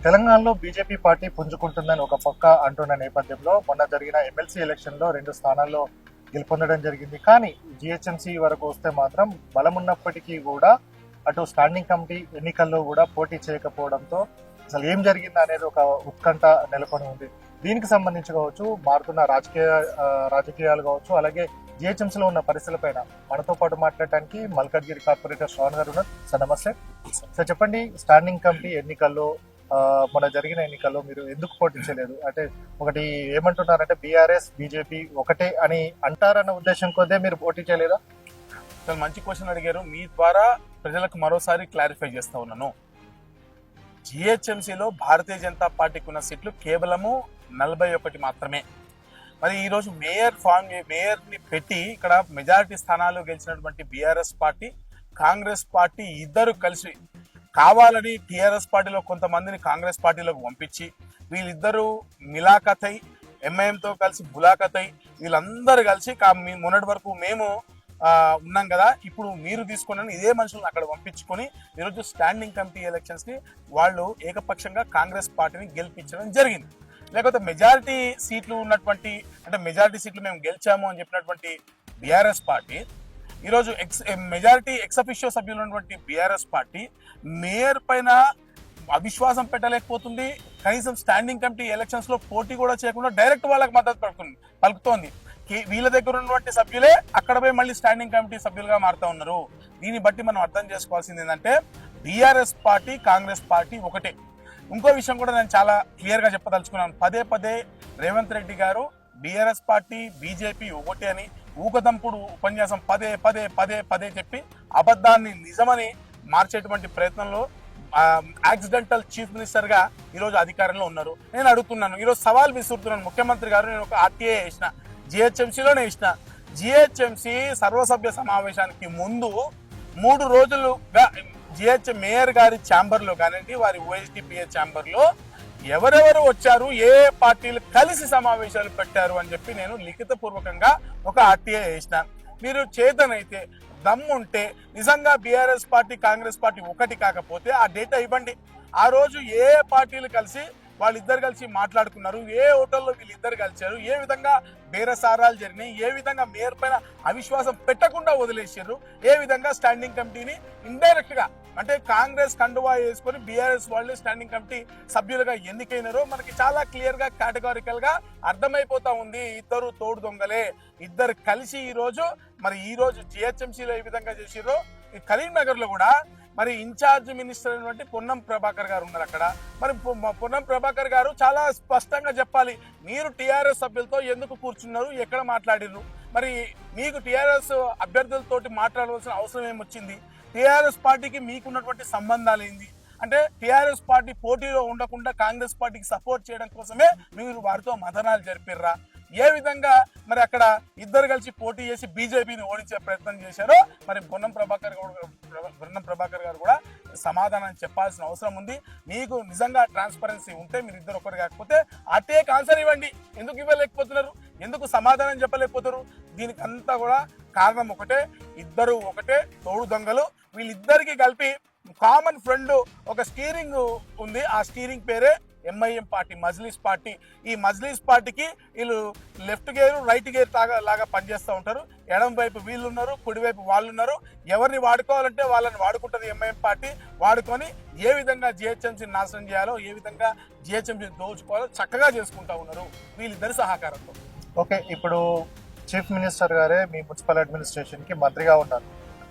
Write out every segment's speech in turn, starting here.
తెలంగాణలో BJP party పుంజుకుంటుందని ఒక పక్క అంటున్న నేపథ్యంలో మొన్న జరిగిన ఎమ్మెల్సీ ఎలక్షన్లో 2 స్థానాల్లో గెలుపొందడం జరిగింది. కానీ జిహెచ్ఎంసీ వరకు వస్తే మాత్రం బలమున్నప్పటికీ కూడా అటు స్టాండింగ్ కమిటీ ఎన్నికల్లో కూడా పోటీ చేయకపోవడంతో అసలు ఏం జరిగింది అనేది ఒక ఉత్కంఠ నెలకొని ఉంది. దీనికి సంబంధించి కావచ్చు, మారుతున్న రాజకీయాలు కావచ్చు, అలాగే జిహెచ్ఎంసీలో ఉన్న పరిస్థితులపైన మనతో పాటు మాట్లాడటానికి మల్కాజ్గిరి కార్పొరేటర్ శ్రవణ్ గారు ఉన్నారు. సార్ నమస్తే. సార్ చెప్పండి, స్టాండింగ్ కమిటీ ఎన్నికల్లో మన జరిగిన ఎన్నికల్లో మీరు ఎందుకు పోటించలేదు? అంటే ఒకటి ఏమంటున్నారంటే బీఆర్ఎస్ బీజేపీ ఒకటే అని అంటారన్న ఉద్దేశం కొద్దే మీరు పోటీ చేయలేదా? చాలా మంచి క్వశ్చన్ అడిగారు. మీ ద్వారా ప్రజలకు మరోసారి క్లారిఫై చేస్తా ఉన్నాను. జిహెచ్ఎంసీలో భారతీయ జనతా పార్టీకి ఉన్న సీట్లు కేవలము 41 మాత్రమే. మరి ఈరోజు మేయర్ని పెట్టి ఇక్కడ మెజారిటీ స్థానాలు గెలిచినటువంటి బీఆర్ఎస్ పార్టీ, కాంగ్రెస్ పార్టీ ఇద్దరు కలిసి కావాలని టీఆర్ఎస్ పార్టీలో కొంతమందిని కాంగ్రెస్ పార్టీలోకి పంపించి వీళ్ళిద్దరూ మిలాఖతై ఎంఐఎంతో కలిసి బులాఖతై వీళ్ళందరూ కలిసి మొన్నటి వరకు మేము ఉన్నాం కదా, ఇప్పుడు మీరు తీసుకున్న ఇదే మనుషులను అక్కడ పంపించుకొని ఈరోజు స్టాండింగ్ కమిటీ ఎలక్షన్స్ ని వాళ్ళు ఏకపక్షంగా కాంగ్రెస్ పార్టీని గెలిపించడం జరిగింది. లేకపోతే మెజారిటీ సీట్లు ఉన్నటువంటి, అంటే మెజారిటీ సీట్లు మేము గెలిచాము అని చెప్పినటువంటి బీఆర్ఎస్ పార్టీ, ఈరోజు మెజారిటీ ఎక్సఫిషియో సభ్యులు ఉన్నటువంటి బీఆర్ఎస్ పార్టీ మేయర్ పైన అవిశ్వాసం పెట్టలేకపోతుంది. కనీసం స్టాండింగ్ కమిటీ ఎలక్షన్స్ లో పోటీ కూడా చేయకుండా డైరెక్ట్ వాళ్ళకి మద్దతు పలుకుతోంది. వీళ్ళ దగ్గర ఉన్నటువంటి సభ్యులే అక్కడ పోయి మళ్ళీ స్టాండింగ్ కమిటీ సభ్యులుగా మారుతా ఉన్నారు. దీన్ని బట్టి మనం అర్థం చేసుకోవాల్సింది ఏంటంటే బీఆర్ఎస్ పార్టీ కాంగ్రెస్ పార్టీ ఒకటే. ఇంకో విషయం కూడా నేను చాలా క్లియర్ గా చెప్పదలుచుకున్నాను. పదే రేవంత్ రెడ్డి గారు బీఆర్ఎస్ పార్టీ బీజేపీ ఒకటే అని ఊకదంపుడు ఉపన్యాసం పదే చెప్పి అబద్ధాన్ని నిజమని మార్చేటువంటి ప్రయత్నంలో యాక్సిడెంటల్ చీఫ్ మినిస్టర్ గా ఈరోజు అధికారంలో ఉన్నారు. నేను అడుగుతున్నాను, ఈరోజు సవాల్ విసురుతున్నాను. ముఖ్యమంత్రి గారు, నేను ఒక ఆర్టీఏ వేసిన, జిహెచ్ఎంసీలోనే వేసిన. జిహెచ్ఎంసీ సర్వసభ్య సమావేశానికి ముందు 3 రోజులుగా మేయర్ గారి ఛాంబర్ లో కానివ్వండి, వారి ఓఎస్డిపిఏ ఛాంబర్ లో ఎవరెవరు వచ్చారు, ఏ పార్టీలు కలిసి సమావేశాలు పెట్టారు అని చెప్పి నేను లిఖిత పూర్వకంగా ఒక ఆర్టీఐ వేసిన. మీరు చేతనైతే దమ్ముంటే నిజంగా బీఆర్ఎస్ పార్టీ కాంగ్రెస్ పార్టీ ఒకటి కాకపోతే ఆ డేటా ఇవ్వండి. ఆ రోజు ఏ పార్టీలు కలిసి వాళ్ళిద్దరు కలిసి మాట్లాడుకున్నారు, ఏ హోటల్లో వీళ్ళిద్దరు కలిశారు, ఏ విధంగా బేరసారాలు జరిగినాయి, ఏ విధంగా మేయర్ పైన అవిశ్వాసం పెట్టకుండా వదిలేసారు, ఏ విధంగా స్టాండింగ్ కమిటీని ఇండైరెక్ట్ గా అంటే కాంగ్రెస్ కండువా వేసుకొని బీఆర్ఎస్ వాళ్ళు స్టాండింగ్ కమిటీ సభ్యులుగా ఎన్నికైనారో మనకి చాలా క్లియర్ గా కేటగారికల్ గా అర్థమైపోతా ఉంది. ఇద్దరు తోడు దొంగలే, ఇద్దరు కలిసి ఈ రోజు జిహెచ్ఎంసీలో ఏ విధంగా చేసిరో కరీంనగర్ లో కూడా మరి ఇన్ఛార్జ్ మినిస్టర్ అయినటువంటి పొన్నం ప్రభాకర్ గారు ఉన్నారు అక్కడ. మరి పొన్నం ప్రభాకర్ గారు చాలా స్పష్టంగా చెప్పాలి, మీరు టీఆర్ఎస్ సభ్యులతో ఎందుకు కూర్చున్నారు, ఎక్కడ మాట్లాడిర్రు, మరి మీకు టీఆర్ఎస్ అభ్యర్థులతోటి మాట్లాడవలసిన అవసరం ఏమొచ్చింది, టీఆర్ఎస్ పార్టీకి మీకున్నటువంటి సంబంధాలు ఏంది, అంటే టీఆర్ఎస్ పార్టీ పోటీలో ఉండకుండా కాంగ్రెస్ పార్టీకి సపోర్ట్ చేయడం కోసమే మీరు వారితో మథనాలు జరిపిర్రా, ఏ విధంగా మరి అక్కడ ఇద్దరు కలిసి పోటీ చేసి బీజేపీని ఓడించే ప్రయత్నం చేశారో మరి పొన్నం ప్రభాకర్ గారు కూడా సమాధానం చెప్పాల్సిన అవసరం ఉంది. మీకు నిజంగా ట్రాన్స్పరెన్సీ ఉంటే మీరు ఇద్దరు ఒకరు కాకపోతే ఆర్టీఐకి ఆన్సర్ ఇవ్వండి. ఎందుకు ఇవ్వలేకపోతున్నారు, ఎందుకు సమాధానం చెప్పలేకపోతారు? దీనికి అంతా కూడా కారణం ఒకటే, ఇద్దరు ఒకటే తోడు దొంగలు. వీళ్ళిద్దరికి కలిపి కామన్ ఫ్రెండ్ ఒక స్టీరింగ్ ఉంది, ఆ స్టీరింగ్ పేరే ఎంఐఎం పార్టీ, మజ్లిస్ పార్టీ. ఈ మజ్లిస్ పార్టీకి వీళ్ళు లెఫ్ట్ గేర్ రైట్ గేర్ లాగా పనిచేస్తూ ఉంటారు. ఎడం వైపు వీళ్ళు ఉన్నారు, కుడివైపు వాళ్ళు ఉన్నారు. ఎవరిని వాడుకోవాలంటే వాళ్ళని వాడుకుంటుంది ఎంఐఎం పార్టీ. వాడుకొని ఏ విధంగా జిహెచ్ఎంసీని నాశనం చేయాలో, ఏ విధంగా జిహెచ్ఎంసీని దోచుకోవాలో చక్కగా చేసుకుంటా ఉన్నారు వీళ్ళిద్దరి సహకారంతో. ఓకే, ఇప్పుడు చీఫ్ మినిస్టర్ గారే మీ మున్సిపల్ అడ్మినిస్ట్రేషన్ కి మంత్రిగా ఉన్నారు.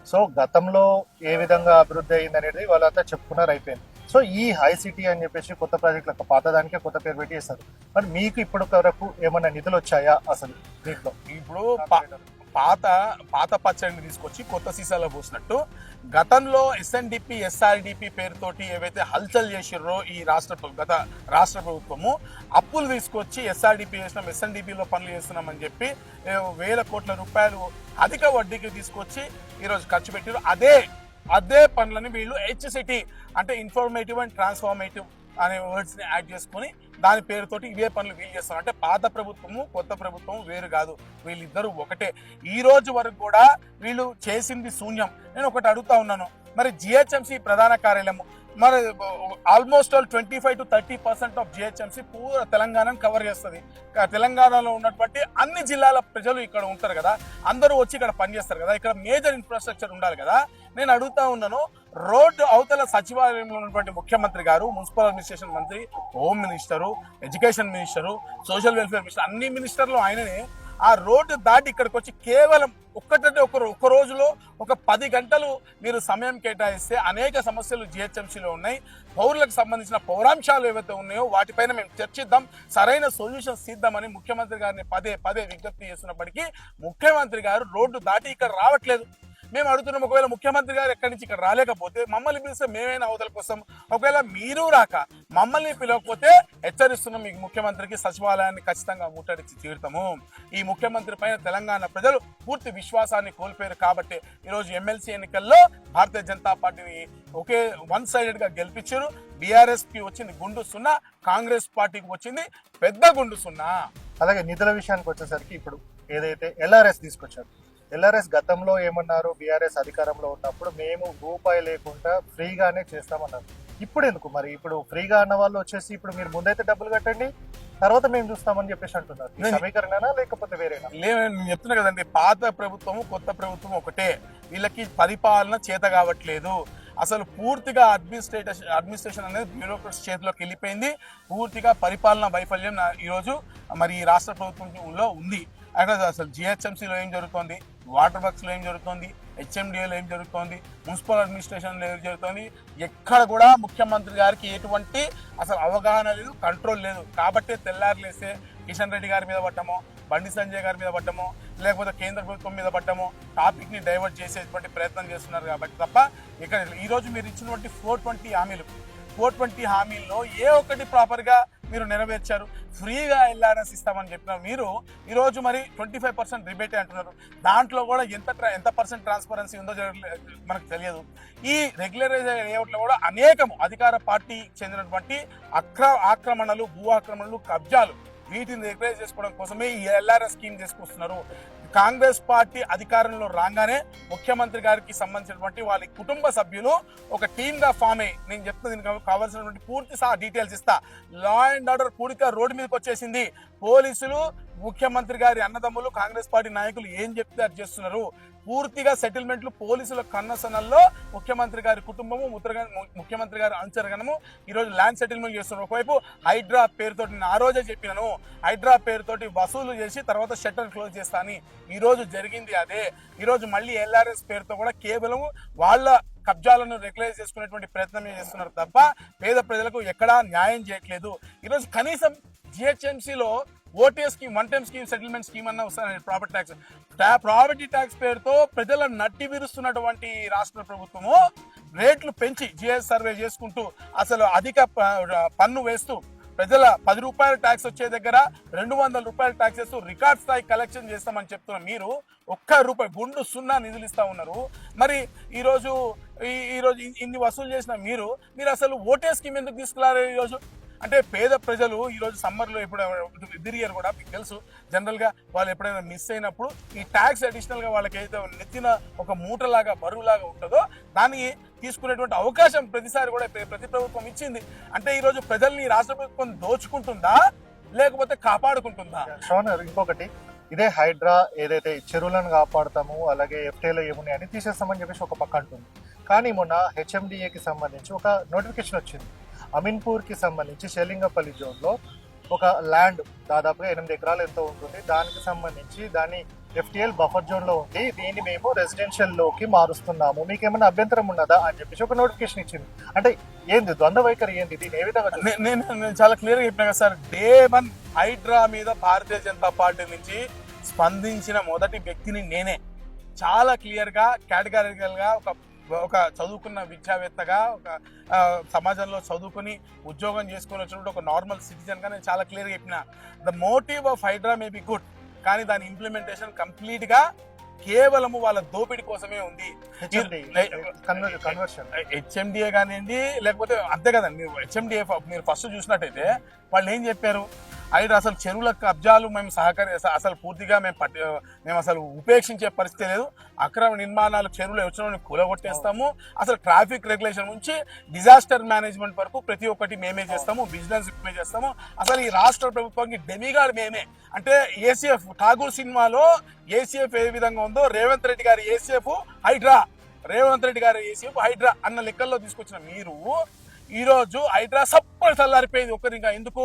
సో గతంలో ఏ విధంగా అభివృద్ధి అయింది అనేది వాళ్ళంతా చెప్పుకున్నారు, అయిపోయింది. సో ఈ హై సిటీ అని చెప్పేసి కొత్త ప్రాజెక్టులకు పాతదానికే కొత్త పేరు పెట్టి చేస్తారు. మరి మీకు ఇప్పుడు వరకు ఏమైనా నిధులు వచ్చాయా అసలు దీంట్లో? ఇప్పుడు పాత పచ్చడిని తీసుకొచ్చి కొత్త సీసాలో పోసినట్టు గతంలో ఎస్ఎన్డిపి ఎస్ఆర్డిపి పేరుతోటి ఏవైతే హల్చల్ చేసిర్రో ఈ రాష్ట్ర ప్రభుత్వము, అప్పులు తీసుకొచ్చి ఎస్ఆర్డిపి చేసినాం, ఎస్ఎన్డిపిలో పనులు చేస్తున్నామని చెప్పి వేల కోట్ల రూపాయలు అధిక వడ్డీకి తీసుకొచ్చి ఈరోజు ఖర్చు పెట్టారు. అదే పనులని వీళ్ళు హెచ్సిటి అంటే ఇన్ఫర్మేటివ్ అండ్ ట్రాన్స్ఫార్మేటివ్ అనే వర్డ్స్ ని యాడ్ చేసుకుని దాని పేరుతోటి ఇవే పనులు వీళ్ళు చేస్తారు. అంటే పాత ప్రభుత్వము కొత్త ప్రభుత్వం వేరు కాదు, వీళ్ళిద్దరూ ఒకటే. ఈ రోజు వరకు కూడా వీళ్ళు చేసింది శూన్యం. నేను ఒకటి అడుగుతా ఉన్నాను, మరి జిహెచ్ఎంసీ ప్రధాన కార్యాలయం మరి ఆల్మోస్ట్ 25 to 30% ఆఫ్ జిహెచ్ఎంసీ పూర్వ తెలంగాణను కవర్ చేస్తుంది. తెలంగాణలో ఉన్నటువంటి అన్ని జిల్లాల ప్రజలు ఇక్కడ ఉంటారు కదా, అందరూ వచ్చి ఇక్కడ పనిచేస్తారు కదా, ఇక్కడ మేజర్ ఇన్ఫ్రాస్ట్రక్చర్ ఉండాలి కదా. నేను అడుగుతా ఉన్నాను, రోడ్డు అవతల సచివాలయంలో ఉన్నటువంటి ముఖ్యమంత్రి గారు, మున్సిపల్ అడ్మినిస్ట్రేషన్ మంత్రి, home minister, education minister, social welfare minister, అన్ని మినిస్టర్లు ఆయననే ఆ రోడ్డు దాటి ఇక్కడికి వచ్చి కేవలం ఒక్క రోజులో ఒక 10 గంటలు మీరు సమయం కేటాయిస్తే అనేక సమస్యలు జిహెచ్ఎంసీలో ఉన్నాయి. పౌరులకు సంబంధించిన పౌరాంశాలు ఏవైతే ఉన్నాయో వాటిపైన మేము చర్చిద్దాం, సరైన సొల్యూషన్స్ ఇద్దామని ముఖ్యమంత్రి గారిని పదే విజ్ఞప్తి చేస్తున్నప్పటికీ ముఖ్యమంత్రి గారు రోడ్డు దాటి ఇక్కడ రావట్లేదు. మేము అడుగుతున్నాం, ఒకవేళ ముఖ్యమంత్రి గారు ఎక్కడి నుంచి ఇక్కడ రాలేకపోతే మమ్మల్ని పిలిస్తే మేమైనా అవతల కోసం, ఒకవేళ మీరు రాక మమ్మల్ని పిలవకపోతే హెచ్చరిస్తున్నాం, మీకు ముఖ్యమంత్రికి సచివాలయాన్ని ఖచ్చితంగా ముట్టడిచి తీరుతాము. ఈ ముఖ్యమంత్రి పైన తెలంగాణ ప్రజలు పూర్తి విశ్వాసాన్ని కోల్పోయారు కాబట్టి ఈరోజు ఎమ్మెల్సీ ఎన్నికల్లో భారతీయ జనతా పార్టీని ఒకే వన్ సైడెడ్ గా గెలిపించారు. బీఆర్ఎస్ కి వచ్చింది గుండు సున్నా, కాంగ్రెస్ పార్టీకి వచ్చింది పెద్ద గుండు సున్నా. అలాగే నిధుల విషయానికి వచ్చేసరికి ఇప్పుడు ఏదైతే ఎల్ఆర్ఎస్ తీసుకొచ్చారు, ఎల్ఆర్ఎస్ గతంలో ఏమన్నారు, బీఆర్ఎస్ అధికారంలో ఉన్నప్పుడు మేము రూపాయి లేకుండా ఫ్రీగానే చేస్తామన్నారు. ఇప్పుడు ఎందుకు మరి? ఇప్పుడు ఫ్రీగా అన్న వాళ్ళు వచ్చేసి ఇప్పుడు మీరు ముందైతే డబ్బులు కట్టండి, తర్వాత మేము చూస్తామని చెప్పేసి అంటున్నారు. సమీకరణనా లేకపోతే వేరేనా? నేను చెప్తున్నా కదండి, పాత ప్రభుత్వము కొత్త ప్రభుత్వం ఒకటే, వీళ్ళకి పరిపాలన చేత కావట్లేదు. అసలు పూర్తిగా అడ్మినిస్ట్రేషన్ అనేది బ్యూరోక్రట్స్ చేతిలోకి వెళ్ళిపోయింది. పూర్తిగా పరిపాలన వైఫల్యం ఈరోజు మరి ఈ రాష్ట్ర ప్రభుత్వంలో ఉంది. అక్కడ అసలు జిహెచ్ఎంసీలో ఏం జరుగుతోంది, వాటర్ వర్క్స్లో ఏం జరుగుతోంది, హెచ్ఎండిఏలో ఏం జరుగుతోంది, మున్సిపల్ అడ్మినిస్ట్రేషన్లో ఏం జరుగుతోంది, ఎక్కడ కూడా ముఖ్యమంత్రి గారికి ఎటువంటి అసలు అవగాహన లేదు, కంట్రోల్ లేదు. కాబట్టి తెల్లారులేస్తే కిషన్ రెడ్డి గారి మీద పడ్డమో, బండి సంజయ్ గారి మీద పడ్డమో, లేకపోతే కేంద్ర ప్రభుత్వం మీద పడ్డమో టాపిక్ ని డైవర్ట్ చేసేటువంటి ప్రయత్నం చేస్తున్నారు. కాబట్టి తప్ప ఇక్కడ ఈరోజు మీరు ఇచ్చినటువంటి 420 హామీల్లో ఏ ఒక్కటి ప్రాపర్ గా మీరు నెరవేర్చారు? ఫ్రీగా ఎల్ఆర్ఎస్ ఇస్తామని చెప్పిన మీరు ఈరోజు మరి 25% రిబేట్ అంటున్నారు. దాంట్లో కూడా ఎంత పర్సెంట్ ట్రాన్స్పరెన్సీ ఉందో మనకు తెలియదు. ఈ రెగ్యులరైజ్ లేఅవుట్లో కూడా అనేకము అధికార పార్టీ చెందినటువంటి ఆక్రమణలు, భూ ఆక్రమణలు, కబ్జాలు, వీటిని రెగ్యులైజ్ చేసుకోవడం కోసమే ఈ ఎల్ఆర్ఎస్ స్కీమ్ తీసుకొస్తున్నారు. కాంగ్రెస్ పార్టీ అధికారంలో రాగానే ముఖ్యమంత్రి గారికి సంబంధించినటువంటి వాళ్ళ కుటుంబ సభ్యులు ఒక టీమ్ గా ఫామ్ అయ్యి, నేను చెప్తున్నా దీనికి కావాల్సినటువంటి పూర్తి డీటెయిల్స్ ఇస్తా, లా అండ్ ఆర్డర్ పూర్తిగా రోడ్డు మీదకి వచ్చేసింది. పోలీసులు, ముఖ్యమంత్రి గారి అన్నదమ్ములు, కాంగ్రెస్ పార్టీ నాయకులు ఏం చెప్తే అది చేస్తున్నారు. పూర్తిగా సెటిల్మెంట్లు పోలీసుల కన్నసనల్లో ముఖ్యమంత్రి గారి కుటుంబము, ముఖ్యమంత్రి గారి అనుచరగణము ఈరోజు ల్యాండ్ సెటిల్మెంట్ చేస్తున్నారు. ఒకవైపు హైడ్రా పేరుతోటి, నేను ఆ రోజే చెప్పినాను, హైడ్రా పేరుతోటి వసూలు చేసి తర్వాత షట్టర్ క్లోజ్ చేస్తా అని. ఈ రోజు జరిగింది అదే. ఈ రోజు మళ్ళీ ఎల్ఆర్ఎస్ పేరుతో కూడా కేవలం వాళ్ళ కబ్జాలను రెగ్యులైజ్ చేసుకునేటువంటి ప్రయత్నమే చేస్తున్నారు తప్ప పేద ప్రజలకు ఎక్కడా న్యాయం చేయట్లేదు. ఈరోజు కనీసం జిహెచ్ఎంసీలో OTS scheme, one time scheme, settlement scheme అన్న వస్తాయి. ప్రాపర్టీ ట్యాక్స్ పేరుతో ప్రజల నట్టి విరుస్తున్నటువంటి రాష్ట్ర ప్రభుత్వము రేట్లు పెంచి జిఎస్ సర్వే చేసుకుంటూ అసలు అధిక పన్ను వేస్తూ ప్రజల 10 రూపాయల ట్యాక్స్ వచ్చే దగ్గర 200 రూపాయల ట్యాక్స్ వేస్తూ రికార్డ్ స్థాయి కలెక్షన్ చేస్తామని చెప్తున్న మీరు ₹1 గుండు సున్నా నిధులు ఇస్తా ఉన్నారు. మరి ఈరోజు ఇన్ని వసూలు చేసిన మీరు అసలు ఓటీఎస్ స్కీమ్ ఎందుకు తీసుకురారు ఈరోజు? అంటే పేద ప్రజలు ఈరోజు సమ్మర్లో ఎప్పుడు తిరిగారు కూడా మీకు తెలుసు. జనరల్గా వాళ్ళు ఎప్పుడైనా మిస్ అయినప్పుడు ఈ ట్యాక్స్ అడిషనల్గా వాళ్ళకి అయితే నెత్తిన ఒక మూటలాగా, బరువులాగా ఉంటుందో దాన్ని తీసుకునేటువంటి అవకాశం ప్రతిసారి కూడా ప్రతి ప్రభుత్వం ఇచ్చింది. అంటే ఈరోజు ప్రజల్ని రాష్ట్ర ప్రభుత్వం దోచుకుంటుందా లేకపోతే కాపాడుకుంటుందా? ఇంకొకటి, ఇదే హైడ్రా ఏదైతే చెరువులను కాపాడుతాము, అలాగే ఎఫ్టీఏలో ఏమున్నాయి అని తీసేస్తామని చెప్పేసి ఒక పక్క అంటుంది. కానీ మొన్న హెచ్ఎండిఏకి సంబంధించి ఒక నోటిఫికేషన్ వచ్చింది. అమీన్పూర్ కి సంబంధించి షెలింగపల్లి జోన్ లో ఒక ల్యాండ్ దాదాపుగా 8 ఎకరాలు ఎంతో ఉంటుంది. దానికి సంబంధించి దాన్ని ఎఫ్టీఎల్ బఫర్ జోన్ లో ఉంది, దీన్ని మేము రెసిడెన్షియల్ లోకి మారుస్తున్నాము, మీకేమైనా అభ్యంతరం ఉన్నదా అని చెప్పేసి ఒక నోటిఫికేషన్ ఇచ్చింది. అంటే ఏంది ద్వంద్వ వైఖరి, ఏంది దీన్ని ఏ విధంగా? నేను చాలా క్లియర్ గా చెప్పినా కదా సార్, డే 1 హైడ్రా మీద భారతీయ జనతా పార్టీ నుంచి స్పందించిన మొదటి వ్యక్తిని నేనే. చాలా క్లియర్ గా, కేటగారికల్ గా, ఒక చదువుకున్న విద్యావేత్తగా, ఒక సమాజంలో చదువుకుని ఉద్యోగం చేసుకుని వచ్చినప్పుడు ఒక నార్మల్ సిటిజన్ గా నేను చాలా క్లియర్ గా చెప్పిన, the motive of HYDRAA may be good, కానీ దాని ఇంప్లిమెంటేషన్ కంప్లీట్ గా కేవలము వాళ్ళ దోపిడీ కోసమే ఉంది. హెచ్ఎండిఏ కానివ్వండి, లేకపోతే అంతే కదండి. హెచ్ఎండిఏ మీరు ఫస్ట్ చూసినట్టయితే వాళ్ళు ఏం చెప్పారు, హైడ్రా అసలు చెరువుల కబ్జాలు మేము అసలు పూర్తిగా మేము అసలు ఉపేక్షించే పరిస్థితి లేదు. అక్రమ నిర్మాణాలు చెరువులు వచ్చిన కూలగొట్టేస్తాము. అసలు ట్రాఫిక్ రెగ్యులేషన్ నుంచి డిజాస్టర్ మేనేజ్మెంట్ వరకు ప్రతి ఒక్కటి మేమే చేస్తాము, బిజినెస్ మేమే చేస్తాము. అసలు ఈ రాష్ట్ర ప్రభుత్వానికి డెమిగాడ్ మేమే. అంటే ఏసీఎఫ్ ఠాగూర్ సినిమాలో ఏసీఎఫ్ ఏ విధంగా ఉందో రేవంత్ రెడ్డి గారి ఏసీఎఫ్ హైడ్రా, రేవంత్ రెడ్డి గారి ఏసీఎఫ్ హైడ్రా అన్న లెక్కల్లో తీసుకొచ్చిన మీరు ఈ రోజు హైడ్రా సప్పని చల్లారిపోయింది. ఒకరిగా ఎందుకు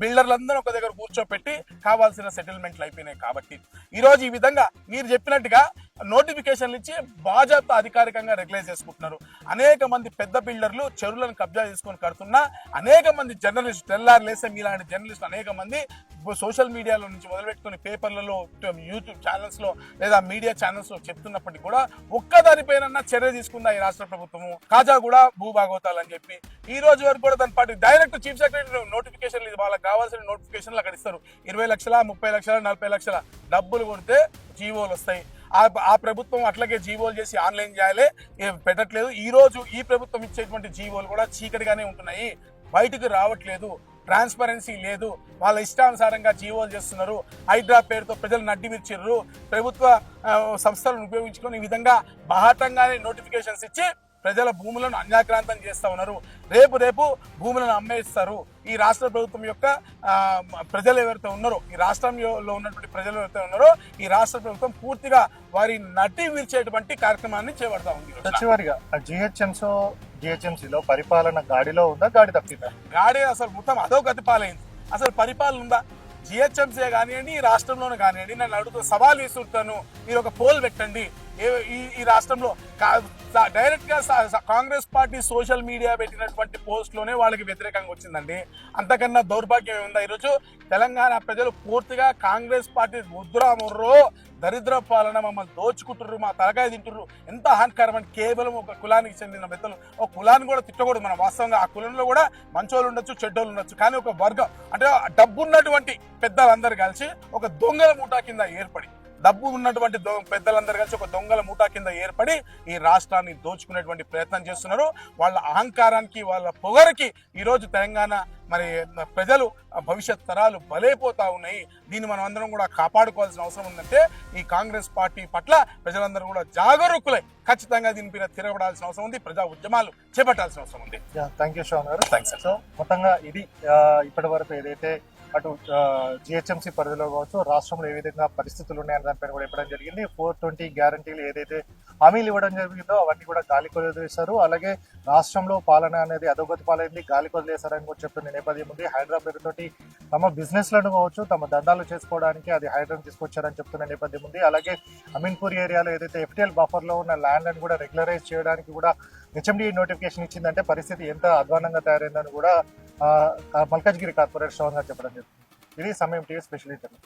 బిల్డర్లందరూ ఒక దగ్గర కూర్చోపెట్టి కావాల్సిన సెటిల్మెంట్లు అయిపోయినాయి. కాబట్టి ఈ రోజు ఈ విధంగా మీరు చెప్పినట్టుగా నోటిఫికేషన్లు ఇచ్చి బాధ్యత అధికారికంగా రెగ్యులైజ్ చేసుకుంటున్నారు. అనేక మంది పెద్ద బిల్డర్లు చెరువులను కబ్జా చేసుకొని కడుతున్నా అనేక మంది జర్నలిస్ట్ తెల్లారులేసే మీలాంటి జర్నలిస్ట్ అనేక మంది సోషల్ మీడియాలో నుంచి మొదలుపెట్టుకుని పేపర్లలో, యూట్యూబ్ ఛానల్స్ లో లేదా మీడియా ఛానల్స్ లో చెప్తున్నప్పటికీ కూడా ఒక్కదానిపైన చర్య తీసుకుందా ఈ రాష్ట్ర ప్రభుత్వము. కాజా కూడా భూభాగవతాలు అని చెప్పి ఈ రోజు వరకు కూడా దాని పాటు డైరెక్ట్ చీఫ్ సెక్రటరీ నోటిఫికేషన్లు వాళ్ళకి కావాల్సిన నోటిఫికేషన్లు అక్కడ ఇస్తారు. 20 లక్షల 30 లక్షల 40 లక్షల డబ్బులు కొడితే జీవోలు వస్తాయి. ఆ ప్రభుత్వం అట్లాగే జీవోలు చేసి ఆన్లైన్ చేయాలి, పెట్టట్లేదు. ఈ రోజు ఈ ప్రభుత్వం ఇచ్చేటువంటి జీవోలు కూడా చీకటిగానే ఉంటున్నాయి, బయటకు రావట్లేదు, ట్రాన్స్పరెన్సీ లేదు. వాళ్ళ ఇష్టానుసారంగా జీవోలు చేస్తున్నారు. హైడ్రా పేరుతో ప్రజలు నడ్డి విరిచిర్రు. ప్రభుత్వ సంస్థలను ఉపయోగించుకొని ఈ విధంగా బాహాటంగానే నోటిఫికేషన్స్ ఇచ్చి ప్రజల భూములను అన్యాక్రాంతం చేస్తా ఉన్నారు. రేపు భూములను అమ్మేస్తారు. ఈ రాష్ట్ర ప్రభుత్వం యొక్క ప్రజలు ఎవరైతే ఉన్నారో, ఈ రాష్ట్రంలో ఉన్నటువంటి ప్రజలు ఎవరైతే ఉన్నారో, ఈ రాష్ట్ర ప్రభుత్వం పూర్తిగా వారి నటి విరిచేటువంటి కార్యక్రమాన్ని చేపడతా ఉంది. చివరిగా జిహెచ్ఎంసీలో పరిపాలన గాడిలో ఉందా, గాడి తప్పిందా? గాడి అసలు మొత్తం అదో గతిపాలైంది. అసలు పరిపాలన ఉందా? జిహెచ్ఎంసీ కానివ్వండి, ఈ రాష్ట్రంలోనే కానివ్వండి, నన్ను అడుగుతూ సవాల్ విసురుతాను. మీరు ఒక పోల్ పెట్టండి. ఈ రాష్ట్రంలో డైరెక్ట్ గా కాంగ్రెస్ పార్టీ సోషల్ మీడియా పెట్టినటువంటి పోస్ట్ లోనే వాళ్ళకి వ్యతిరేకంగా వచ్చిందండి. అంతకన్నా దౌర్భాగ్యం ఏముందా? ఈరోజు తెలంగాణ ప్రజలు పూర్తిగా కాంగ్రెస్ పార్టీ ముద్రాముర్రో దరిద్ర పాలన, మమ్మల్ని దోచుకుంటుర్రు, మా తలకాయ తింటుర్రు, ఎంత అహంకారం అంటే కేవలం ఒక కులానికి చెందిన వ్యక్తులు. ఒక కులాన్ని కూడా తిట్టకూడదు మనం. వాస్తవంగా ఆ కులంలో కూడా మంచోళ్ళు ఉండొచ్చు, చెడ్డోళ్ళు ఉండొచ్చు. కానీ ఒక వర్గం అంటే డబ్బున్నటువంటి పెద్దలందరూ కలిసి ఒక దొంగల ముఠా కింద ఏర్పడి, డబ్బు ఉన్నటువంటి పెద్దలందరూ కలిసి ఒక దొంగల ముఠా కింద ఏర్పడి ఈ రాష్ట్రాన్ని దోచుకునేటువంటి ప్రయత్నం చేస్తున్నారు. వాళ్ళ అహంకారానికి, వాళ్ళ పొగరికి ఈరోజు తెలంగాణ మరి ప్రజలు భవిష్యత్ తరాలు బలైపోతా ఉన్నాయి. దీన్ని మనం అందరం కూడా కాపాడుకోవాల్సిన అవసరం ఉందంటే ఈ కాంగ్రెస్ పార్టీ పట్ల ప్రజలందరూ కూడా జాగరూకులై ఖచ్చితంగా దీనిపైన తిరగబడాల్సిన అవసరం ఉంది. ప్రజా ఉద్యమాలు చేపట్టాల్సిన అవసరం ఉంది. థ్యాంక్ యూ శ్రవణ్ గారు. థ్యాంక్స్. సో మొత్తంగా ఇది ఇప్పటి వరకు ఏదైతే అటు జిహెచ్ఎంసీ పరిధిలో కావచ్చు, రాష్ట్రంలో ఏ విధంగా పరిస్థితులు ఉన్నాయని దానిపైన కూడా ఇవ్వడం జరిగింది. 420 గ్యారంటీలు ఏదైతే హామీలు ఇవ్వడం జరిగిందో అవన్నీ కూడా గాలి కొదిలేశారు. అలాగే రాష్ట్రంలో పాలన అనేది అధోగతి పాలైంది, గాలి కొదిలేశారని కూడా చెప్తున్న నేపథ్యం ఉంది. హైదరాబాద్ తోటి తమ బిజినెస్ లను కావచ్చు, తమ దందాలు చేసుకోవడానికి అది హైదరాబాద్ తీసుకొచ్చారని చెప్తున్న నేపథ్యం ఉంది. అలాగే అమీన్పూర్ ఏరియాలో ఏదైతే FTL బఫర్ లో ఉన్న ల్యాండ్ అని కూడా రెగ్యులరైజ్ చేయడానికి కూడా హెచ్ఎండి నోటిఫికేషన్ ఇచ్చిందంటే పరిస్థితి ఎంత అధ్వానంగా తయారైందని కూడా మల్కాజ్గిరి కార్పొరేట్ శ్రవణ్ గారు చెప్పడం జరిగింది. ఇది సమయం టీవీ స్పెషల్ ఇంటర్వ్యూ.